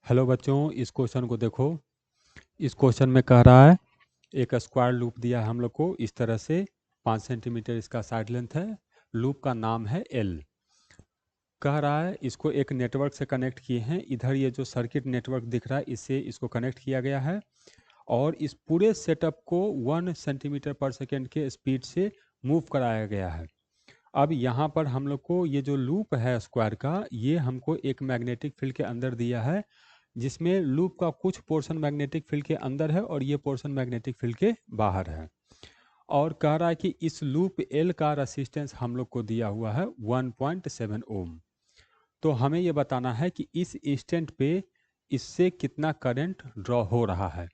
Hello बच्चों, इस question को देखो। इस क्वेश्चन में कह रहा है एक स्क्वायर लूप दिया है हम लोग को इस तरह से 5 सेंटीमीटर इसका साइड लेंथ है। लूप का नाम है एल। कह रहा है इसको एक नेटवर्क से कनेक्ट किए हैं। इधर ये जो सर्किट नेटवर्क दिख रहा है इससे इसको कनेक्ट किया गया है और इस पूरे सेटअप को 1 सेंटीमीटर पर सेकेंड के स्पीड से मूव कराया गया है। अब यहाँ पर हम लोग को ये जो लूप है स्क्वायर का, ये हमको एक मैग्नेटिक फील्ड के अंदर दिया है, जिसमें लूप का कुछ पोर्शन मैग्नेटिक फील्ड के अंदर है और ये पोर्शन मैग्नेटिक फील्ड के बाहर है। और कह रहा है कि इस लूप एल का रेसिस्टेंस हम लोग को दिया हुआ है 1.7 ओम। तो हमें ये बताना है कि इस इंस्टेंट पे इससे कितना करंट ड्रॉ हो रहा है।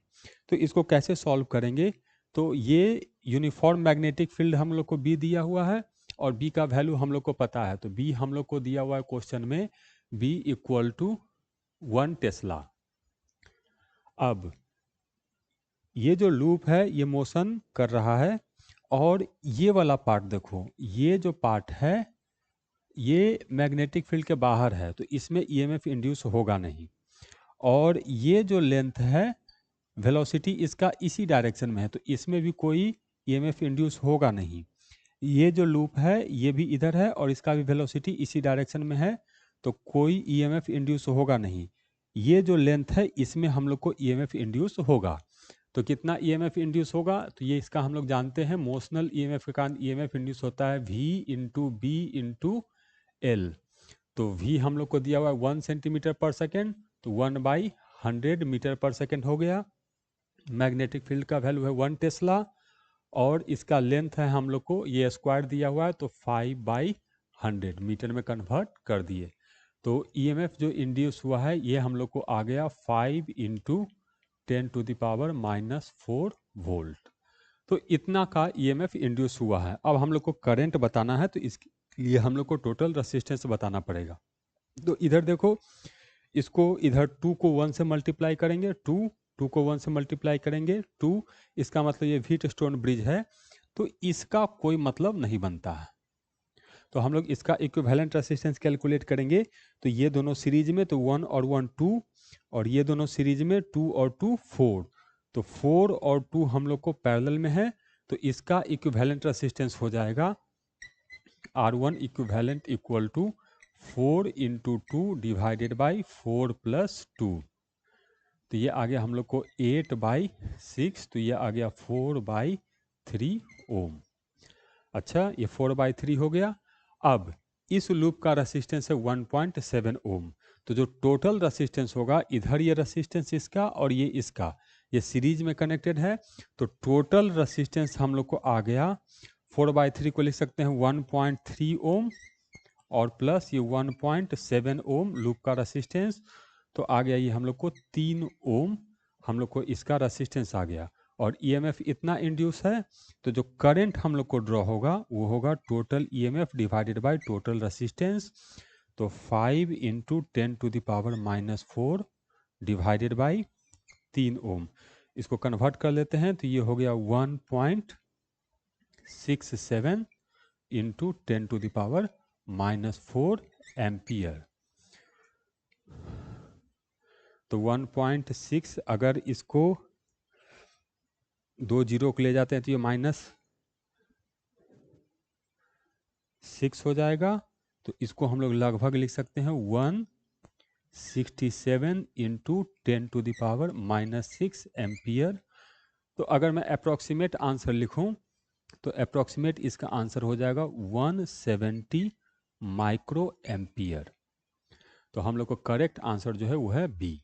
तो इसको कैसे सॉल्व करेंगे? तो ये यूनिफॉर्म मैग्नेटिक फील्ड हम लोग को बी दिया हुआ है और बी का वैल्यू हम लोग को पता है। तो बी हम लोग को दिया हुआ है क्वेश्चन में, बी इक्वल टू 1 टेस्ला। अब ये जो लूप है ये मोशन कर रहा है और ये वाला पार्ट देखो, ये जो पार्ट है ये मैग्नेटिक फील्ड के बाहर है, तो इसमें ईएमएफ इंड्यूस होगा नहीं। और ये जो लेंथ है, वेलोसिटी इसका इसी डायरेक्शन में है, तो इसमें भी कोई ईएमएफ इंड्यूस होगा नहीं। ये जो लूप है ये भी इधर है और इसका भी वेलोसिटी इसी डायरेक्शन में है, तो कोई ईएमएफ इंड्यूस होगा नहीं। ये जो लेंथ है इसमें हम लोग को ईएमएफ इंड्यूस होगा। तो कितना ईएमएफ इंड्यूस होगा? तो ये इसका हम लोग जानते हैं, मोशनल ईएमएफ के कारण ईएमएफ इंड्यूस होता है V into B into L. तो V हम लोग को दिया हुआ है 1 सेंटीमीटर पर सेकेंड, तो 1/100 मीटर पर सेकेंड हो गया। मैग्नेटिक फील्ड का वैल्यू है 1 टेस्ला और इसका लेंथ है हम लोग को, ये स्क्वायर दिया हुआ है, तो 5/100 मीटर में कन्वर्ट कर दिए। तो ईएमएफ जो इंड्यूस हुआ है ये हम लोग को आ गया 5 इंटू 10⁻⁻4 वोल्ट। तो इतना का ईएमएफ इंड्यूस हुआ है। अब हम लोग को करंट बताना है, तो इसके लिए हम लोग को टोटल रेसिस्टेंस बताना पड़ेगा। तो इधर देखो, इसको इधर 2 को 1 से मल्टीप्लाई करेंगे, 2 को 1 से मल्टीप्लाई करेंगे 2, इसका मतलब ये व्हीटस्टोन ब्रिज है, तो इसका कोई मतलब नहीं बनता है। तो हम लोग इसका इक्विवेलेंट रेसिस्टेंस कैलकुलेट करेंगे। तो ये दोनों सीरीज में, तो 1 और 1 2, और ये दोनों सीरीज में 2 और 2 4, तो 4 और 2 हम लोग को पैरेलल में है, तो इसका इक्विवेलेंट रेसिस्टेंस हो जाएगा R1 equivalent equal to 4 into 2 divided by 4 plus 2। तो ये आ गया हम लोग को 8/6, तो ये आ गया 4/3 ओम। अच्छा, ये 4/3 हो गया। अब इस लूप का रेसिस्टेंस है 1.7 ओम। तो जो टोटल रेसिस्टेंस होगा, इधर ये रेसिस्टेंस इसका और ये इसका, ये सीरीज में कनेक्टेड है, तो टोटल रेसिस्टेंस हम लोग को आ गया 4/3 को लिख सकते हैं 1.3 ओम और प्लस ये 1.7 ओम लूप का रेसिस्टेंस, तो आ गया ये हम लोग को 3 ओम हम लोग को इसका रेसिस्टेंस आ गया। और ईएमएफ इतना इंड्यूस है, तो जो करंट हम लोग को ड्रॉ होगा वो होगा total EMF divided by total resistance. तो 5 इंटू 10⁻⁻4 डिवाइडेड बाई 3 ओम। इसको कन्वर्ट कर लेते हैं, तो ये हो गया 1.67 इंटू 10⁻⁻4 एम्पियर। तो 1.6, अगर इसको 2 जीरो को ले जाते हैं तो ये -6 हो जाएगा। तो इसको हम लोग लगभग लिख सकते हैं 167 इंटू 10⁻⁻6 एम्पियर। तो अगर मैं अप्रॉक्सीमेट आंसर लिखूं, तो अप्रॉक्सीमेट इसका आंसर हो जाएगा 170 माइक्रो एम्पियर। तो हम लोग को करेक्ट आंसर जो है वो है बी।